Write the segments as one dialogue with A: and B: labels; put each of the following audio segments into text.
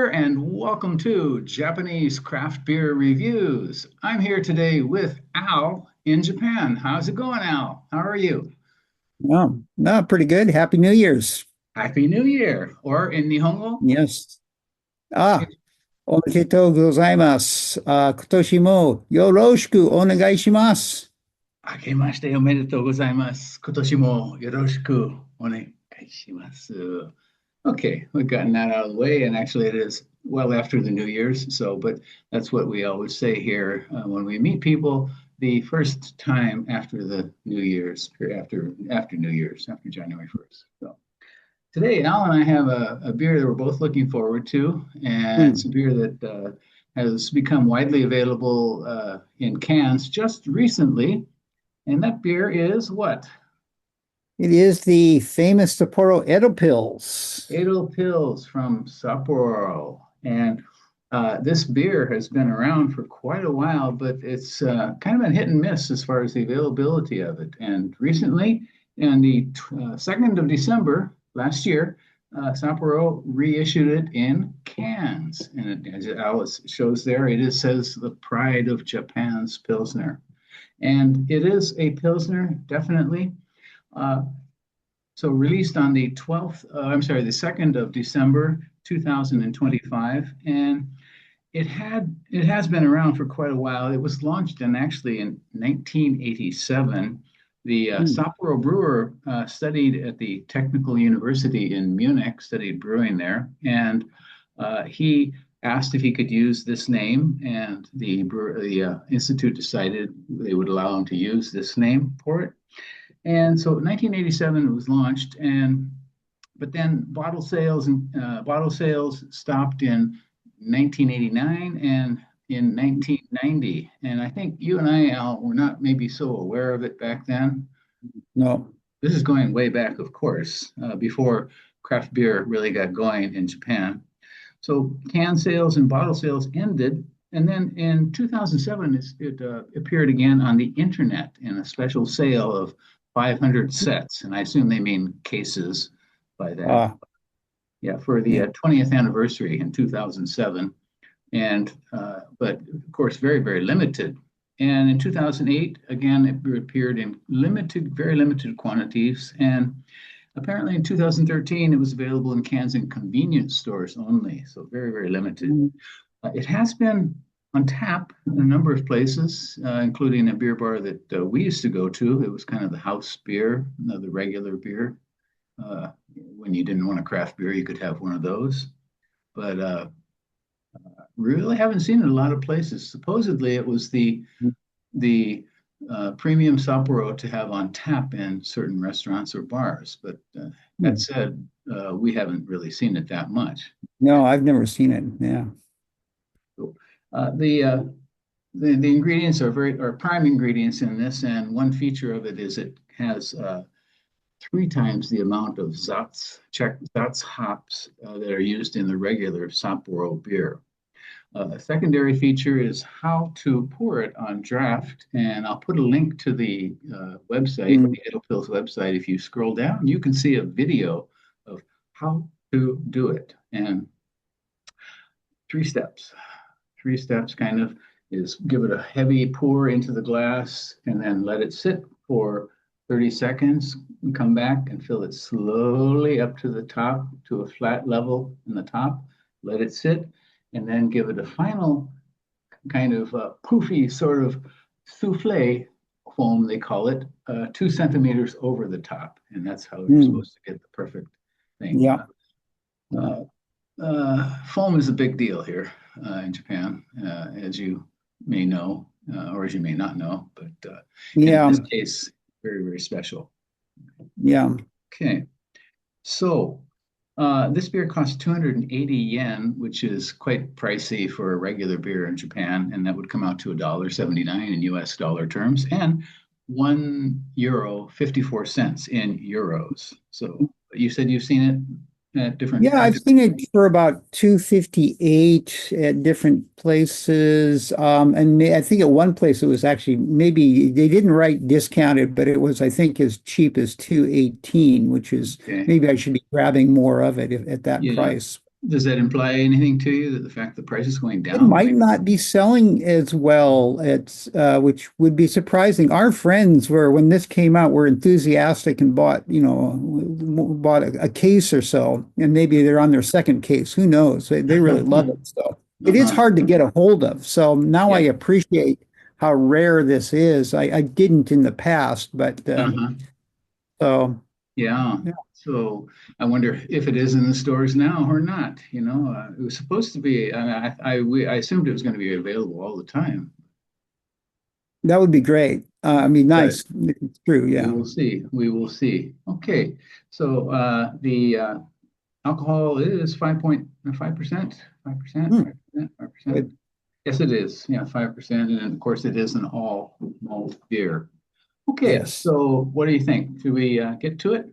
A: here, and welcome to Japanese Craft Beer Reviews. I'm here today with Al in Japan. How's it going, Al? How are you?
B: Oh, no, pretty good. Happy New Year's.
A: Happy New Year! Or in Nihongo,
B: Yes. Omedetou gozaimasu. 今年もよろしくお願いします。
A: Akemashite omedetou gozaimasu. Kotoshi mo yoroshiku onegaishimasu. Okay, we've gotten that out of the way, and actually, it is well after the New Year's. But that's what we always say here when we meet people. The first time after the New Year's, or after New Year's, after January 1st. So today, Al and I have a beer that we're both looking forward to, and it's a
B: Hmm.
A: beer that has become widely available in cans just recently. And that beer is what?
B: It is the famous Sapporo Edelpils.
A: Edelpils from Sapporo. And this beer has been around for quite a while, but it's kind of been hit and miss as far as the availability of it. And recently, on the 2nd of December last year, Sapporo reissued it in cans. And as Alice shows there, says the pride of Japan's Pilsner. And it is a Pilsner, definitely. Uh, so released on the 12th, the 2nd of December, 2025. And it has been around for quite a while. It was launched in 1987. The
B: Hmm.
A: Sapporo brewer studied at the Technical University in Munich, studied brewing there, and he asked if he could use this name, and the institute decided they would allow him to use this name for it. And so, 1987 it was launched, and but then bottle sales stopped in 1989 and in 1990. And I think you and I, Al, were not maybe so aware of it back then.
B: No.
A: This is going way back, of course, before craft beer really got going in Japan. So can sales and bottle sales ended. And then in 2007, it appeared again on the internet in a special sale of 500 sets. And I assume they mean cases by that.
B: Uh,
A: Yeah, for the
B: yeah.
A: 20th anniversary in 2007. And, but of course, very, very limited. And in 2008, again, it appeared in very limited quantities. And apparently in 2013, it was available in cans in convenience stores only. So very, very limited.
B: Hmm.
A: It has been on tap in a number of places, including a beer bar that we used to go to. It was kind of the house beer, the regular beer. When you didn't want a craft beer, you could have one of those. But really haven't seen it in a lot of places. Supposedly, it was the premium Sapporo to have on tap in certain restaurants or bars. But that
B: Hmm.
A: said, we haven't really seen it that much.
B: No, I've never seen it. Yeah.
A: So, uh, the, uh, the ingredients are prime ingredients in this, and one feature of it is it has 3 times the amount of Czech Saaz hops that are used in the regular Sapporo beer. A secondary feature is how to pour it on draft, and I'll put a link to the website,
B: Hmm.
A: the Edelpils website. If you scroll down, you can see a video of how to do it, and 3 steps. 3 steps kind of is give it a heavy pour into the glass and then let it sit for 30 seconds and come back and fill it slowly up to the top to a flat level in the top. Let it sit and then give it a final kind of poofy sort of souffle foam, they call it, 2 centimeters over the top. And that's how you're
B: Hmm.
A: supposed to get the perfect thing.
B: Yeah.
A: Uh, Foam is a big deal here in Japan, as you may know, or as you may not know, but in
B: Yeah.
A: this case, very, very special.
B: Yeah.
A: Okay, so this beer costs 280 yen, which is quite pricey for a regular beer in Japan, and that would come out to $1.79 in US dollar terms, and €1 54 cents in euros. So you said you've seen it at different.
B: Yeah, I've seen it for about 258 at different places. I think at one place it was actually maybe they didn't write discounted, but it was, I think, as cheap as 218, which is
A: Okay.
B: maybe I should be grabbing more of it at that
A: Yeah.
B: price.
A: Does that imply anything to you that the fact the price is going
B: It
A: down?
B: might not be selling as well. It's which would be surprising. Our friends were when this came out were enthusiastic and bought, bought a case or so, and maybe they're on their second case. Who knows? They really love it. So it is
A: Uh-huh.
B: hard to get a hold of. So now I
A: Yeah.
B: appreciate how rare this is. I didn't in the past, but
A: Uh-huh.
B: so
A: Yeah.
B: yeah,
A: So I wonder if it is in the stores now or not. It was supposed to be. I assumed it was going to be available all the time,
B: that would be great. I mean,
A: but
B: nice. It's true.
A: we
B: Yeah.
A: will see. We will see. Okay. So the alcohol is 5.5%, 5%,
B: Hmm,
A: 5%, 5%.
B: good.
A: Yes, it is. Yeah, 5%. And of course, it is an all malt beer. Okay.
B: Yes.
A: So what do you think? Should we get to it?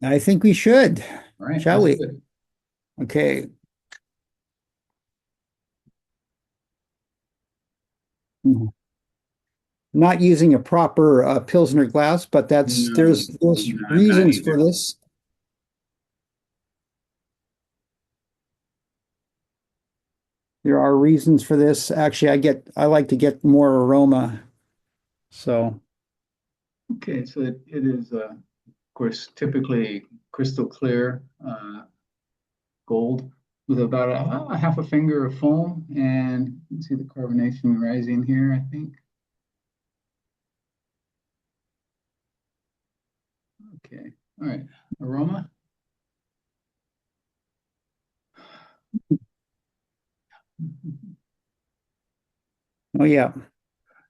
B: I think we should.
A: All right.
B: Shall
A: Let's
B: we?
A: do it.
B: Okay. Mhm. Not using a proper Pilsner glass, but
A: No,
B: there's
A: no, I'm not
B: reasons for
A: either.
B: this. There are reasons for this. Actually, I like to get more aroma. So,
A: Okay, so it is, of course, typically crystal clear gold with about a half a finger of foam, and you can see the carbonation rising here, I think. Okay, all right. Aroma?
B: oh yeah.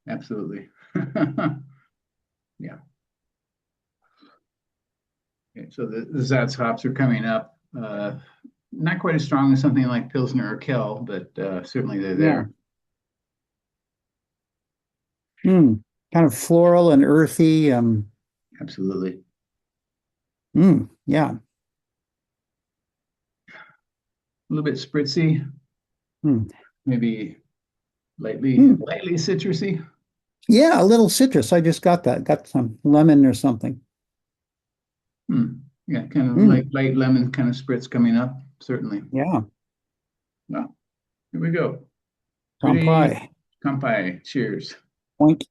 A: Absolutely. Yeah. Okay, so the Zatz hops are coming up. Not quite as strong as something like Pilsner or Kel, but certainly they're
B: Yeah.
A: there.
B: Mm, kind of floral and earthy.
A: Absolutely.
B: Yeah.
A: A little bit spritzy,
B: Mm,
A: maybe lightly,
B: mm.
A: lightly citrusy.
B: Yeah, a little citrus. I just got that. Got some lemon or something.
A: Hmm. Yeah, kind of like
B: Mm,
A: light lemon kind of spritz coming up, certainly.
B: yeah.
A: Well, here we go. Ready?
B: Kampai.
A: Kampai. Cheers.
B: Boink,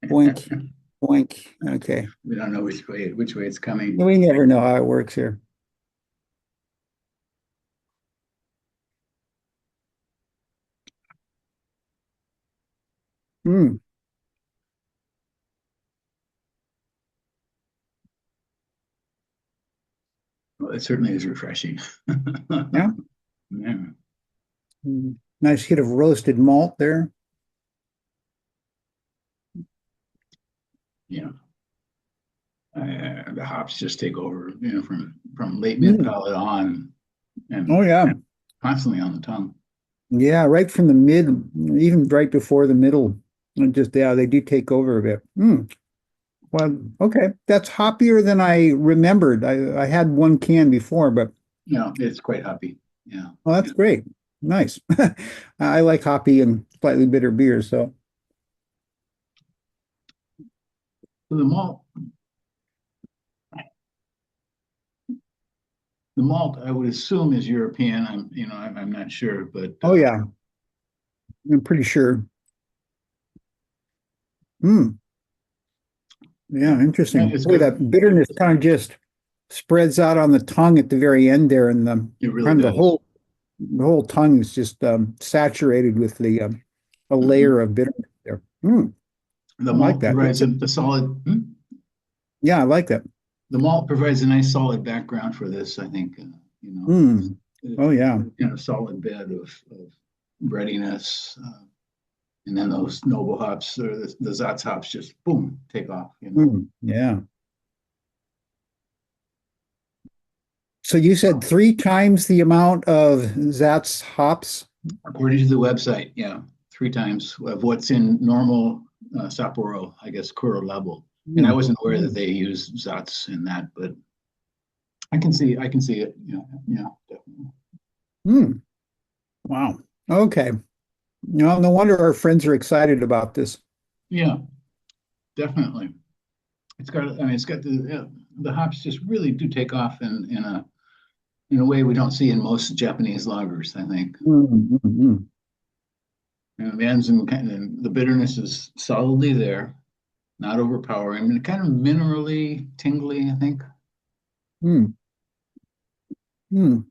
B: boink, boink. Okay.
A: We don't know which way it's coming.
B: We never know how it works here. Mm,
A: Well, it certainly is refreshing.
B: yeah.
A: Yeah.
B: Mm. Nice hit of roasted malt there.
A: Yeah. The hops just take over, from late mid
B: Mm.
A: palate on,
B: Oh
A: and
B: yeah.
A: constantly on the tongue.
B: Yeah, right from the mid, even right before the middle. And just yeah, they do take over a bit. Well, okay. That's hoppier than I remembered. I had one can before, but
A: It's quite hoppy. Yeah.
B: well, that's
A: Yeah.
B: great. Nice. I like hoppy and slightly bitter beers, so
A: So the malt, I would assume is European. I'm not sure, but
B: oh yeah, I'm pretty sure. Hmm.
A: yeah,
B: Yeah,
A: yeah,
B: interesting.
A: it's
B: Boy,
A: good.
B: that bitterness kind of just spreads out on the tongue at the very end there, and the
A: It really
B: kind of
A: does.
B: the whole tongue is just saturated with the a
A: Mhm.
B: layer of bitterness there.
A: The
B: I like
A: malt
B: that.
A: provides a solid.
B: Yeah, I like that.
A: The malt provides a nice solid background for this. I think.
B: Mm.
A: It's
B: Oh yeah.
A: kind of solid bed of breadiness, and then those noble hops or the Zatz hops just boom take off.
B: Yeah. So you said 3 times the amount of Zatz hops?
A: According to the website, yeah, 3 times of what's in normal Sapporo, I guess, Kuro level. And I
B: Mm.
A: wasn't aware that they use Zatz in that, but I can see it. Yeah, definitely.
B: Mm. Wow. Okay. No wonder our friends are excited about this.
A: Yeah, definitely. It's got the hops just really do take off in in a way we don't see in most Japanese lagers, I think.
B: Mm-hmm.
A: It ends in the bitterness is solidly there, not overpowering, and kind of minerally tingly, I think.
B: Mm. Mm.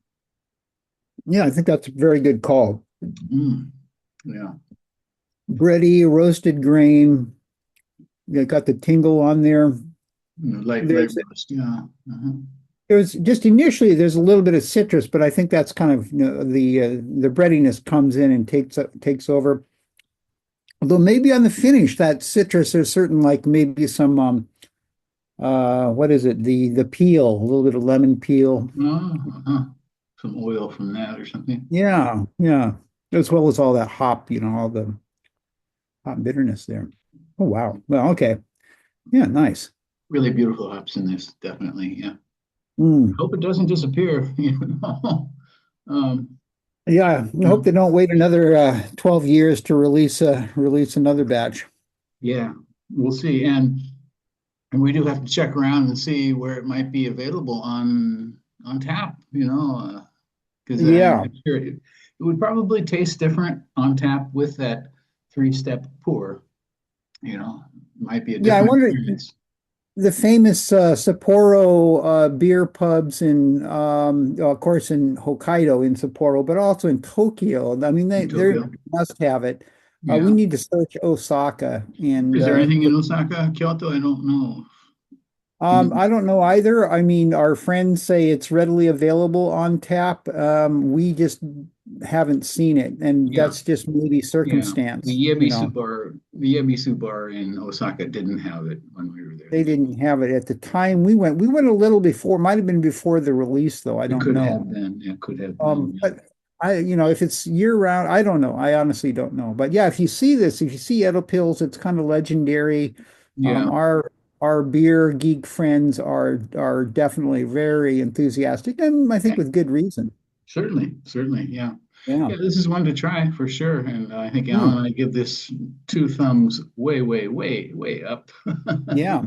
B: Yeah, I think that's a very good call.
A: Yeah.
B: Bready, roasted grain. You got the tingle on there.
A: Light roast, yeah.
B: There's just initially there's a little bit of citrus, but I think that's kind of the breadiness comes in and takes over. Although maybe on the finish, that citrus, there's certain like maybe some what is it? The peel, a little bit of lemon peel.
A: Some oil from that or something.
B: Yeah, yeah. As well as all that hop, all the hop bitterness there. Oh wow. Well, okay. Yeah, nice.
A: Really beautiful hops in this, definitely. Yeah.
B: Mm.
A: Hope it doesn't disappear.
B: Yeah, I hope they don't wait another 12 years to release another batch.
A: Yeah, we'll see. And we do have to check around and see where it might be available on tap, because I'm sure it would probably taste different on tap with that 3-step pour. Might be a different
B: I wonder.
A: experience.
B: The famous Sapporo beer pubs of course, in Hokkaido in Sapporo, but also in Tokyo. I mean, they must have it.
A: Yeah.
B: We need to search Osaka. And
A: is there anything in Osaka, Kyoto? I don't know.
B: I don't know either. I mean, our friends say it's readily available on tap. We just haven't seen it, and that's just maybe circumstance.
A: The Yabisu bar in Osaka didn't have it when we were there.
B: They didn't have it at the time we went. We went a little before. Might have been before the release, though. I don't know.
A: It could have been.
B: But if it's year round, I don't know. I honestly don't know. But yeah, if you see Edelpils, it's kind of legendary.
A: Yeah.
B: Our beer geek friends are definitely very enthusiastic, and I think with good reason.
A: Certainly, yeah.
B: Yeah,
A: this is one to try for sure. And I think Alan and I give this 2 thumbs way, way, way, way up.
B: Yeah.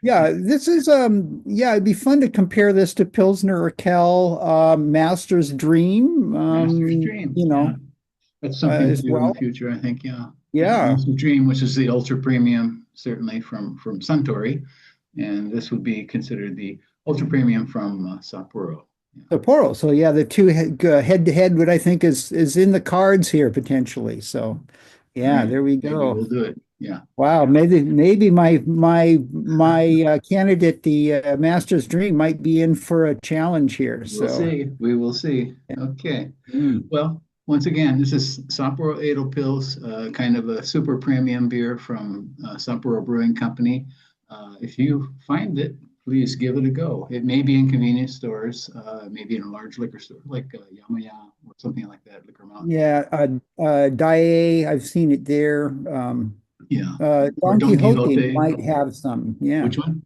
B: Yeah, this is it'd be fun to compare this to Pilsner Urquell, Master's Dream.
A: Master's Dream. That's something to do in the future, I think.
B: Yeah.
A: Master's Dream, which is the ultra premium, certainly from Suntory, and this would be considered the ultra premium from Sapporo.
B: Sapporo. So the two head to head, what I think is in the cards here potentially. So there we go.
A: Maybe we'll do it. Yeah.
B: Wow. Maybe my candidate, the Master's Dream, might be in for a challenge here.
A: We'll see. We will see. Okay. Well, once again, this is Sapporo Edelpils, kind of a super premium beer from Sapporo Brewing Company. If you find it, please give it a go. It may be in convenience stores, maybe in a large liquor store like Yamaya or something like that, Liquor Mountain.
B: Yeah, Dae, I've seen it there. Don Quixote might have some. Yeah.
A: Which one?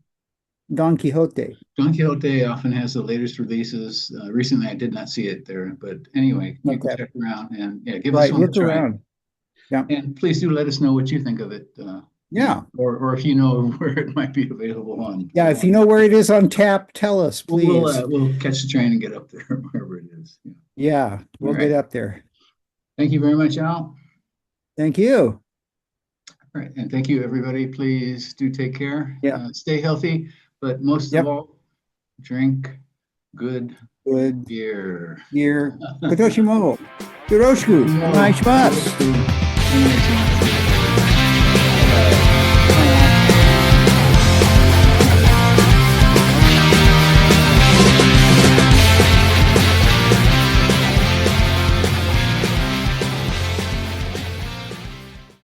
B: Don Quixote.
A: Don Quixote often has the latest releases. Recently, I did not see it there, but anyway, you can check around and give us one try. Around. Yeah, and please do let us know what you think of it. Or if you know where it might be available on.
B: Yeah, if you know where it is on tap, tell us, please.
A: We'll catch the train and get up there wherever it is.
B: Yeah, we'll get up there.
A: Thank you very much, Al.
B: Thank you.
A: All right, and thank you, everybody. Please do take care.
B: Yeah.
A: Stay healthy, but most of all, drink good beer.
B: Kotoshi mo yoroshiku onegai shimasu.